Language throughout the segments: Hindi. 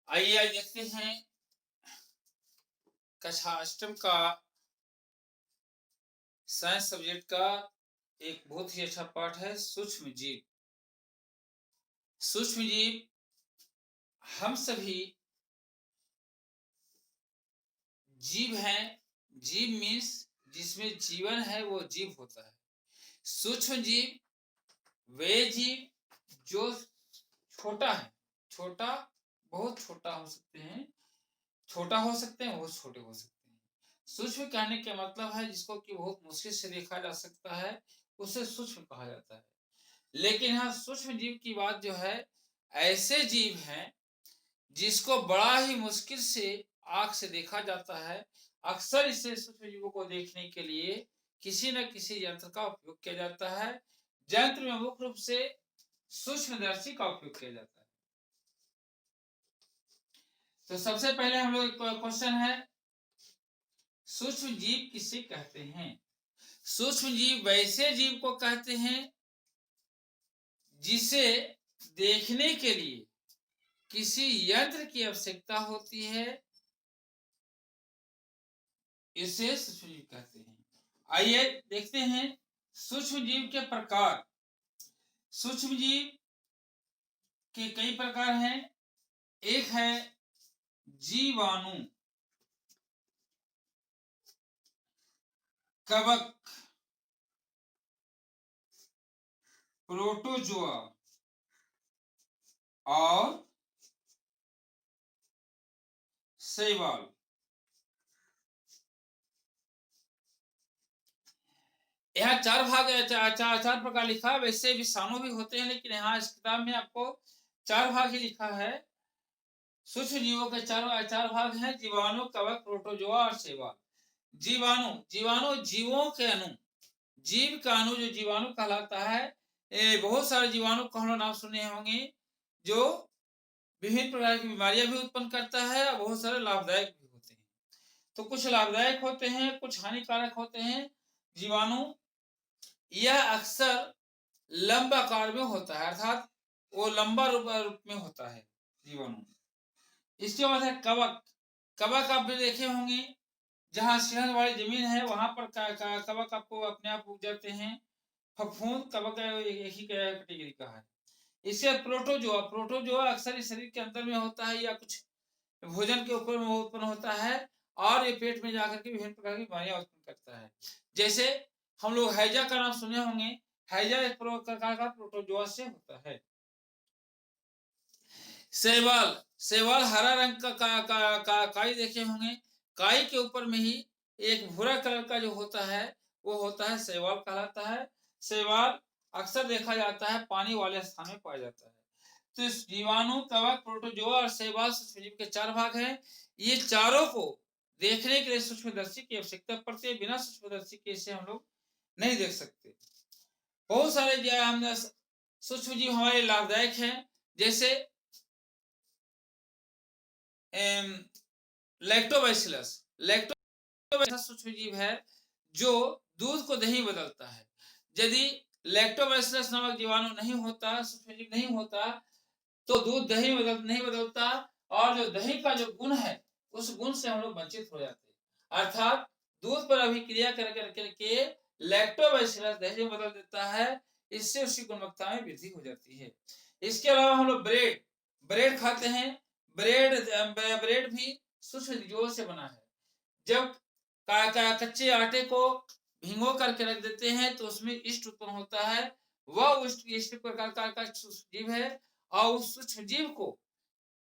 आइए आज देखते हैं कक्षा अष्टम का साइंस सब्जेक्ट का एक बहुत ही अच्छा पाठ है सूक्ष्म जीव। सूक्ष्म जीव हम सभी जीव हैं। जीव मीन्स जिसमें जीवन है वो जीव होता है। सूक्ष्म जीव वे जीव जो छोटा है, छोटा बहुत छोटा हो सकते हैं, छोटा हो सकते हैं, बहुत छोटे हो सकते हैं। सूक्ष्म कहने का मतलब है जिसको कि बहुत मुश्किल से देखा जा सकता है, उसे सूक्ष्म कहा जाता है। लेकिन हाँ, सूक्ष्म जीव की बात जो है, ऐसे जीव हैं जिसको बड़ा ही मुश्किल से आंख से देखा जाता है। अक्सर इसे सूक्ष्म जीवों को देखने के लिए किसी न किसी यंत्र का उपयोग किया जाता है। यंत्र में मुख्य रूप से सूक्ष्मदर्शी का उपयोग किया जाता है। तो सबसे पहले हम लोग क्वेश्चन है, सूक्ष्म जीव किसे कहते हैं? सूक्ष्म जीव वैसे जीव को कहते हैं जिसे देखने के लिए किसी यंत्र की आवश्यकता होती है, इसे सूक्ष्म जीव कहते हैं। आइए देखते हैं सूक्ष्म जीव के प्रकार। सूक्ष्म जीव के कई प्रकार हैं। एक है जीवाणु, कवक, प्रोटोजोआ और शैवाल। यहाँ चार भाग चार प्रकार लिखा है। वैसे विषाणु भी होते हैं, लेकिन यहाँ इस किताब में आपको चार भाग ही लिखा है। सूक्ष्म जीवों के चार भाग हैं: जीवाणु, कवक, प्रोटोजोआ और शैवाल। जीवाणु, जीवाणु जीवों के अणु, जीव का अणु जो जीवाणु कहलाता है। बहुत सारे जीवाणु को हम लोग नाम सुने होंगे जो विभिन्न प्रकार की बीमारियां भी उत्पन्न करता है और बहुत सारे लाभदायक भी होते हैं। तो कुछ लाभदायक होते हैं, कुछ हानिकारक होते हैं। जीवाणु यह अक्सर लंबा आकार में होता है, अर्थात वो लंबा रूप में होता है जीवाणु। इसके बाद है कवक। कवक आप भी देखे होंगे, जहाँ सिंहन वाली जमीन है वहां पर कवक आपको अपने आप उग जाते हैं। फफूंद कवक एक ही कैटेगरी का है। इससे प्रोटोजोआ, प्रोटोजोआ अक्सर इस शरीर के अंदर में होता है या कुछ भोजन के ऊपर में उत्पन्न होता है और ये पेट में जाकर के विभिन्न प्रकार की बीमारियां उत्पन्न करता है। जैसे हम लोग हैजा का नाम सुने होंगे। हैजा एक प्रकार का प्रोटोजोआ से होता है। शैवाल, शैवाल हरा रंग का काई देखे होंगे। काई के ऊपर में ही एक भूरा कलर का जो होता है वो होता है शैवाल कहलाता है। शैवाल अक्सर देखा जाता है पानी वाले स्थान में पाया जाता है। तो इस जीवाणु, कवक, प्रोटोजोआ और शैवाल सूक्ष्म जीव के चार भाग हैं। ये चारों को देखने के लिए सूक्ष्मदर्शी की आवश्यकता पड़ती है। बिना सूक्ष्मदर्शी के इसे हम लोग नहीं देख सकते। बहुत सारे सूक्ष्म जीव हमारे लाभदायक हैं। जैसे लैक्टोबैसिलस, लैक्टोबैसिलस सूक्ष्म जीव है जो दूध को दही बदलता है। यदि लैक्टोबैसिलस नामक जीवाणु नहीं होता, सूक्ष्म जीव नहीं होता, तो दूध दही नहीं बदलता और जो दही का जो गुण है उस गुण से हम लोग वंचित हो जाते हैं। अर्थात दूध पर अभिक्रिया कर करके लैक्टोबैसिलस दही में बदल देता है। इससे उसकी गुणवत्ता में वृद्धि हो जाती है। इसके अलावा हम लोग ब्रेड, ब्रेड खाते हैं। ब्रेड भी सूक्ष्म जीवों से बना है। जब कच्चे आटे को भिगो करके रख देते हैं तो उसमें ईस्ट उत्पन्न होता है। वह ईस्ट प्रकार का जीव है और उस सूक्ष्म जीव को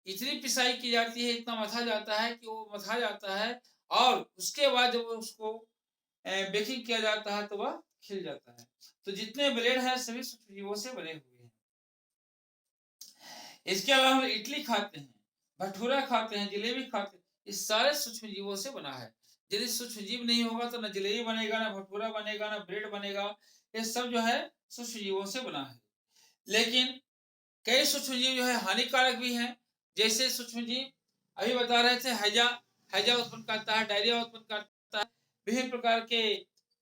इतनी पिसाई की जाती है, इतना मथा जाता है कि वो मथा जाता है और उसके बाद जब उसको बेकिंग किया जाता है तो वह खिल जाता है। तो जितने ब्रेड हैं सभी सूक्ष्म जीवों से बने हुए हैं। इसके अलावा हम इडली खाते हैं, भटूरा खाते हैं, जलेबी खाते हैं, इस सारे सूक्ष्म जीवों से बना है। यदि सूक्ष्म जीव नहीं होगा तो न जलेबी बनेगा, ना भटूरा बनेगा, ना ब्रेड बनेगा। ये सब जो है सूक्ष्म जीवों से बना है। लेकिन कई सूक्ष्म जीव जो है हानिकारक भी हैं। जैसे सूक्ष्म जीव अभी बता रहे थे हैजा, हैजा उत्पन्न करता है, डायरिया उत्पन्न करता है, विभिन्न प्रकार के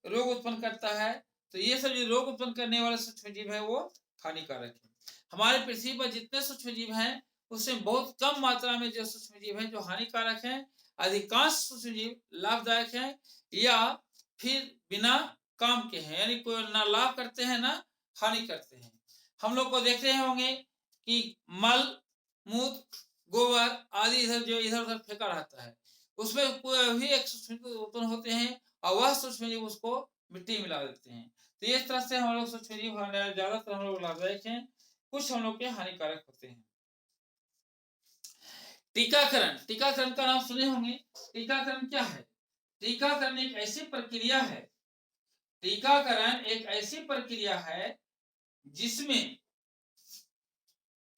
रोग उत्पन्न करता है। तो ये सब जो रोग उत्पन्न करने वाले सूक्ष्म जीव है वो हानिकारक है। हमारे पृथ्वी पर जितने सूक्ष्म जीव हैं उसमें बहुत कम मात्रा में जो सूक्ष्म जीव है जो हानिकारक हैं, अधिकांश सूक्ष्म जीव लाभदायक हैं या फिर बिना काम के हैं, यानी कोई ना लाभ करते हैं ना हानि करते हैं। हम लोग को देख रहे होंगे कि मल मूत्र गोबर आदि इधर उधर फेंका रहता है, उसमें कोई भी एक सूक्ष्म जीव उत्पन्न होते हैं और वह सूक्ष्म जीव उसको मिट्टी मिला देते हैं। तो इस तरह से हम लोग सूक्ष्म जीव ज्यादातर हम लोग लाभदायक हैं, कुछ हम लोग के हानिकारक होते हैं। टीकाकरण, टीकाकरण का नाम सुने होंगे। टीकाकरण क्या है? टीकाकरण एक ऐसी प्रक्रिया है, टीकाकरण एक ऐसी प्रक्रिया है जिसमें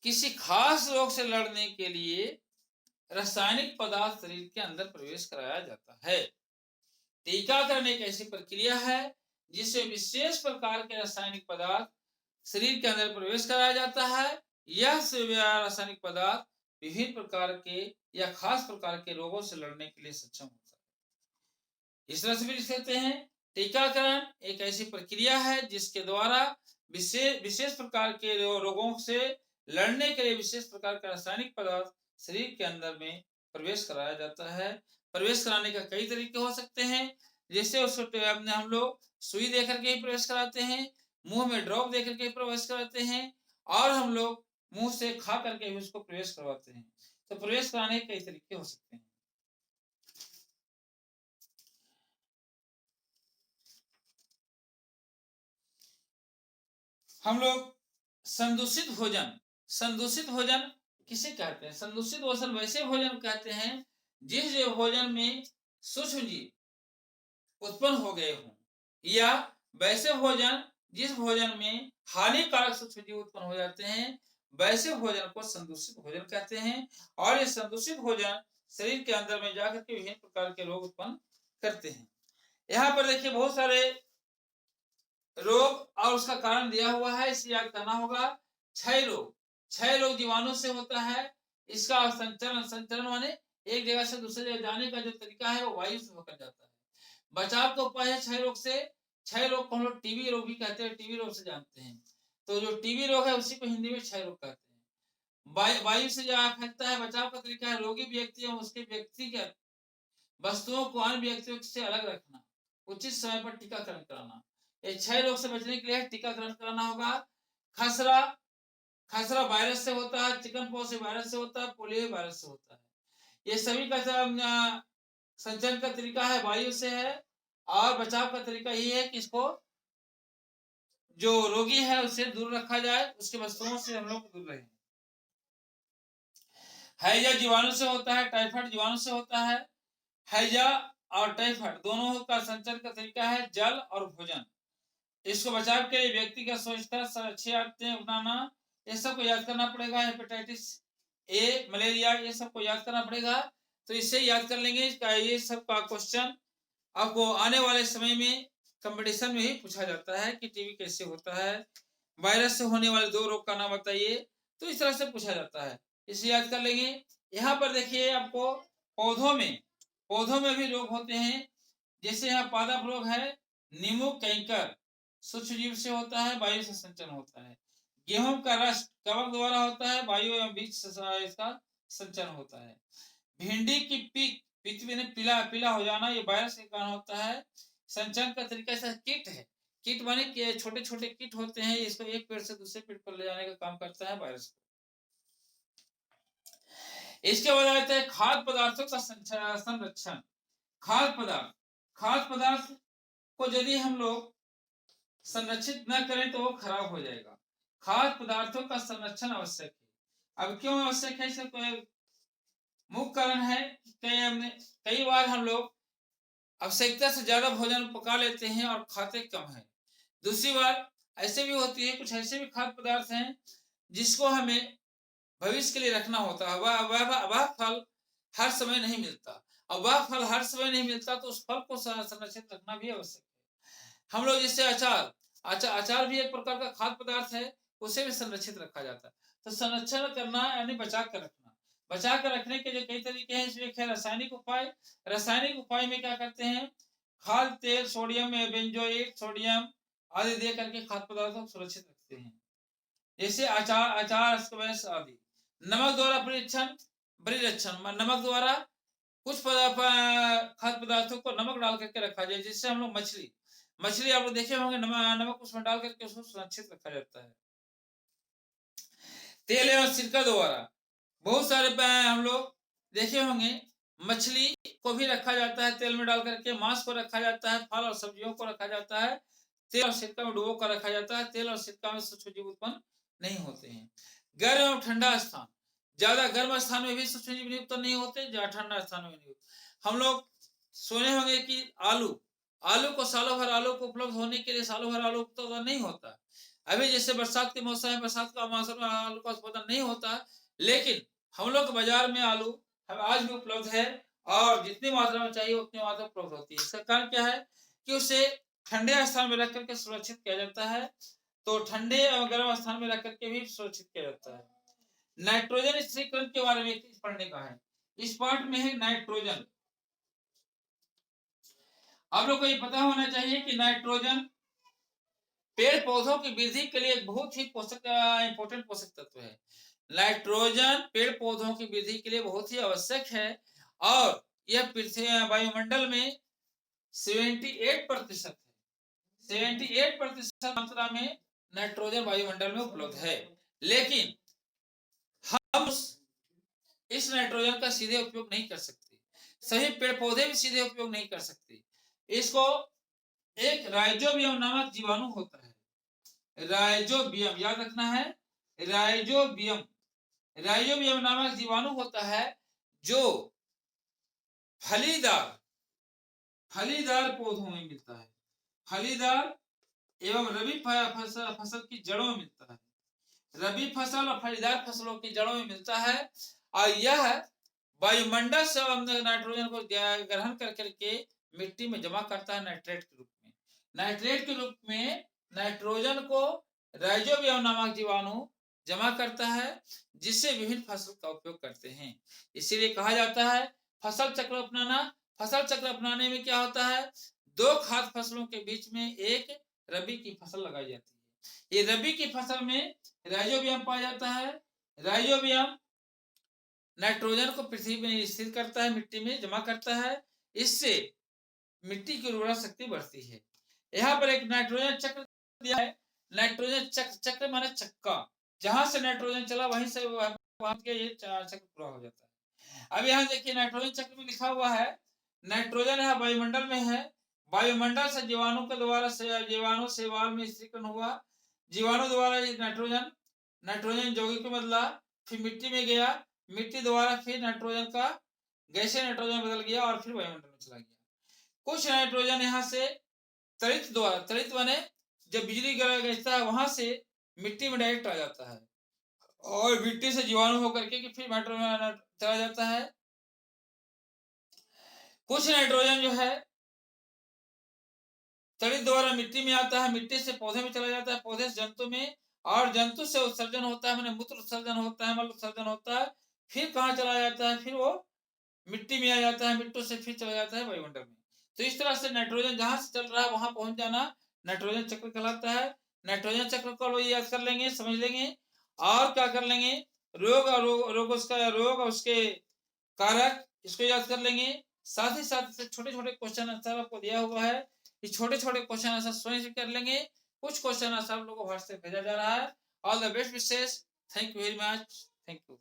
किसी खास रोग से लड़ने के लिए रासायनिक पदार्थ शरीर के अंदर प्रवेश कराया जाता है। टीकाकरण एक ऐसी प्रक्रिया है जिसमें विशेष प्रकार के रासायनिक पदार्थ शरीर के अंदर प्रवेश कराया जाता है। यह रासायनिक पदार्थ विभिन्न प्रकार के या खास प्रकार के रोगों से लड़ने के लिए सक्षम होता है। इस तरह से भी लिख सकते हैं, टीकाकरण एक ऐसी प्रक्रिया है जिसके द्वारा विशेष प्रकार के रोगों से लड़ने के लिए विशेष प्रकार का रासायनिक पदार्थ शरीर के अंदर में प्रवेश कराया जाता है। प्रवेश कराने का कई तरीके हो सकते हैं, जैसे उसको हम लोग सुई देकर के ही प्रवेश कराते हैं, मुंह में ड्रॉप देकर के प्रवेश कराते हैं, और हम लोग मुंह से खा करके भी उसको प्रवेश करवाते हैं। तो प्रवेश कराने के कई तरीके हो सकते हैं। हम लोग संदूषित भोजन, संदूषित भोजन किसे कहते हैं? संदूषित भोजन वैसे भोजन कहते हैं जिस भोजन में सूक्ष्म जीव उत्पन्न हो गए हों, या वैसे भोजन जिस भोजन में हानिकारक सूक्ष्म जीव उत्पन्न हो जाते हैं, वैसे भोजन को संदूषित भोजन कहते हैं। और ये संदूषित भोजन शरीर के अंदर में जाकर के विभिन्न प्रकार के रोग उत्पन्न करते हैं। यहाँ पर देखिए बहुत सारे रोग और उसका कारण दिया हुआ है, इसे याद करना होगा। क्षय रोग, क्षय रोग जीवाणु से होता है। इसका संचरण माने एक जगह से दूसरी जगह जाने का जो तरीका है वो वायु से होकर जाता है। बचाव का उपाय है क्षय रोग से। क्षय रोग को हम लोग टीबी रोग भी कहते हैं, टीबी रोग से जानते हैं। तो जो टीबी रोग है उसी को हिंदी में क्षय रोग कहते हैं। वायु से जो फैलता है, बचाव का तरीका है रोगी व्यक्ति और उसके व्यक्तिगत वस्तुओं को अन्य व्यक्तियों से अलग रखना, उचित समय पर टीकाकरण कराना। क्षय रोग से बचने के लिए टीकाकरण कराना होगा। खसरा, खसरा वायरस से होता है, चिकन पॉक्स वायरस से होता है, पोलियो वायरस से होता है। ये सभी का संचरण का तरीका है वायु से है, और बचाव का तरीका ये है कि इसको जो रोगी है उससे दूर रखा जाए, उसके वस्तुओं से हम लोग दूर रहें। हैजा जीवाणु से होता है, टाइफाइड जीवाणु से होता है। हैजा और टाइफाइड दोनों का संचरण का तरीका है जल और भोजन। इसको बचाव के लिए व्यक्तिगत स्वच्छता, अच्छी आदतें अपनाना, ये सब को याद करना पड़ेगा। हेपेटाइटिस ए, मलेरिया, ये सब को याद करना पड़ेगा। तो इससे याद कर लेंगे। ये सब का क्वेश्चन आपको आने वाले समय में कंपटीशन में ही पूछा जाता है कि टीबी कैसे होता है, वायरस से होने वाले 2 रोग का नाम बताइए। तो इस तरह से पूछा जाता है, इसे याद कर लेंगे। यहाँ पर देखिए आपको पौधों में भी रोग होते हैं। जैसे यहाँ पादप रोग है, नींबू कैंकर सूक्ष्म जीव से होता है, वायु से संचरण होता है। गेहूं का रस कवक द्वारा होता है, वायु एवं बीज से इसका संचरण होता है। भिंडी की पित्त में पीला पीला हो जाना, ये वायरस के कारण होता है। संचरण का तरीका ऐसा कीट है, कीट माने कि छोटे छोटे कीट होते हैं, इसको एक पेड़ से दूसरे पेड़ पर ले जाने का काम करता है वायरस। इसके बाद आता है खाद्य पदार्थों का संरक्षण। खाद्य पदार्थ को यदि हम लोग संरक्षित न करें तो वो खराब हो जाएगा। खाद्य पदार्थों का संरक्षण आवश्यक है। अब क्यों आवश्यक है? इसका कोई मुख्य कारण है, कई बार हम लोग आवश्यकता से ज्यादा भोजन पका लेते हैं और खाते कम है। दूसरी बात ऐसे भी होती है, कुछ ऐसे भी खाद्य पदार्थ हैं जिसको हमें भविष्य के लिए रखना होता है। वह फल हर समय नहीं मिलता, और वह फल हर समय नहीं मिलता तो उस फल को संरक्षित रखना भी आवश्यक है। हम लोग जैसे अचार भी एक प्रकार का खाद्य पदार्थ है, उसे भी संरक्षित रखा जाता है। तो संरक्षण करना यानी बचा कर रखना। बचा कर रखने के लिए कई तरीके हैं। इसमें है रासायनिक उपाय। रासायनिक उपाय में क्या करते हैं? खाद्य तेल, सोडियम, बेंजोएट, सोडियम आदि दे करके खाद्य पदार्थों को सुरक्षित रखते हैं। जैसे अचार आदि। नमक द्वारा परिरक्षण, नमक द्वारा कुछ खाद्य पदार्थों को नमक डाल करके रखा जाए, जिससे हम लोग मछली आप लोग देखे होंगे, नमक उसमें डाल करके उसको सुरक्षित रखा जाता है। तेल एवं सिरका द्वारा बहुत सारे हम लोग देखे होंगे, मछली को भी रखा जाता है तेल में डाल करके, मांस को रखा जाता है, फल और सब्जियों को रखा जाता है, तेल और सिरका में डुबो कर रखा जाता है। तेल और सिरका में सूक्ष्म जीव उत्पन्न नहीं होते हैं। गर्म एवं ठंडा स्थान, ज्यादा गर्म स्थान में भी सूक्ष्म जीव उत्पन्न नहीं होते, ज्यादा ठंडा स्थान में नहीं होते। हम लोग सुने होंगे कि आलू को सालों भर आलू को उपलब्ध होने के लिए सालों भर आलू उपलब्ध नहीं होता। अभी जैसे बरसात के मौसम है, बरसात का मौसम में आलू का उत्पादन नहीं होता, लेकिन हम लोग बाजार में आलू आज भी उपलब्ध है, और जितनी मात्रा में चाहिए उतनी मात्रा उपलब्ध होती है। इसका कारण क्या है कि उसे ठंडे स्थान में रख करके सुरक्षित किया जाता है। तो ठंडे और गर्म स्थान में रख करके भी सुरक्षित किया जाता है। नाइट्रोजन स्थिरीकरण के बारे में पढ़ने का है, इस पार्ट में है नाइट्रोजन। आप लोग को ये पता होना चाहिए कि नाइट्रोजन पेड़ पौधों की वृद्धि के लिए एक बहुत ही इंपॉर्टेंट पोषक तत्व है। नाइट्रोजन पेड़ पौधों की वृद्धि के लिए बहुत ही आवश्यक है, और यह पृथ्वी वायुमंडल में 78% है। 78% मात्रा में नाइट्रोजन वायुमंडल में उपलब्ध है, लेकिन हम इस नाइट्रोजन का सीधे उपयोग नहीं कर सकते, सभी पेड़ पौधे भी सीधे उपयोग नहीं कर सकते। इसको एक राइजोबियम नामक जीवाणु होता है, राइजोबियम याद रखना है, राइजोबियम नामक जीवाणु होता है, जो फलीदार पौधों में मिलता है, फलीदार एवं रबी फसल की जड़ों में मिलता है, रबी फसल और फलीदार फसलों की जड़ों में मिलता है, और यह वायुमंडल से नाइट्रोजन को ग्रहण कर करके मिट्टी में जमा करता है नाइट्रेट के रूप में। नाइट्रेट के रूप में नाइट्रोजन को राइजोबियम नामक जीवाणु जमा करता है, जिससे विभिन्न फसल का उपयोग करते हैं। इसीलिए कहा जाता है फसल चक्र अपनाना। फसल चक्र अपनाने में क्या होता है, 2 खाद्य फसलों के बीच में एक रबी की फसल लगाई जाती है। ये रबी की फसल में राइजोबियम पाया जाता है। राइजोबियम नाइट्रोजन को पृथ्वी में स्थिर करता है, मिट्टी में जमा करता है, इससे मिट्टी की उर्वरा शक्ति बढ़ती है। यहाँ पर एक नाइट्रोजन चक्र दिया है। नाइट्रोजन चक्र माने चक्का, जहां से नाइट्रोजन चला वहीं से वहां के ये चक्र पूरा हो जाता है। अब यहाँ देखिए नाइट्रोजन चक्र में लिखा हुआ है, नाइट्रोजन यहाँ वायुमंडल में है, वायुमंडल से जीवाणु के द्वारा जीवाणु शैवाल में स्थिरीकरण हुआ, जीवाणु द्वारा नाइट्रोजन यौगिक में बदला, फिर मिट्टी में गया, मिट्टी द्वारा फिर नाइट्रोजन का गैसीय नाइट्रोजन बदल गया और फिर वायुमंडल में चला गया। कुछ नाइट्रोजन यहाँ से तड़ित बने, जब बिजली गिरता है वहां से मिट्टी में डायरेक्ट आ जाता है, और मिट्टी से जीवाणु होकर के फिर नाइट्रोजन चला जाता है। कुछ नाइट्रोजन जो है तड़ित द्वारा मिट्टी में आता है, मिट्टी से पौधे में चला जाता है, पौधे से जंतु में, और जंतु से उत्सर्जन होता है, मैंने मूत्र उत्सर्जन होता है, मल उत्सर्जन होता है, फिर कहाँ चला जाता है, फिर वो मिट्टी में आ जाता है, मिट्टी से फिर चला जाता है वायुमंडल में। तो इस तरह से नाइट्रोजन जहां से चल रहा है वहां पहुंच जाना नाइट्रोजन चक्र कहलाता है। नाइट्रोजन चक्र को याद कर लेंगे, समझ लेंगे, और क्या कर लेंगे, रोग और उसके कारक इसको याद कर लेंगे। साथ ही साथ छोटे छोटे क्वेश्चन आंसर आपको दिया हुआ है, ये छोटे छोटे क्वेश्चन आंसर स्वयं से कर लेंगे। कुछ क्वेश्चन आंसर आप लोगों को व्हाट्सएप भेजा जा रहा है। All the best Vishesh, thank you very much, thank you.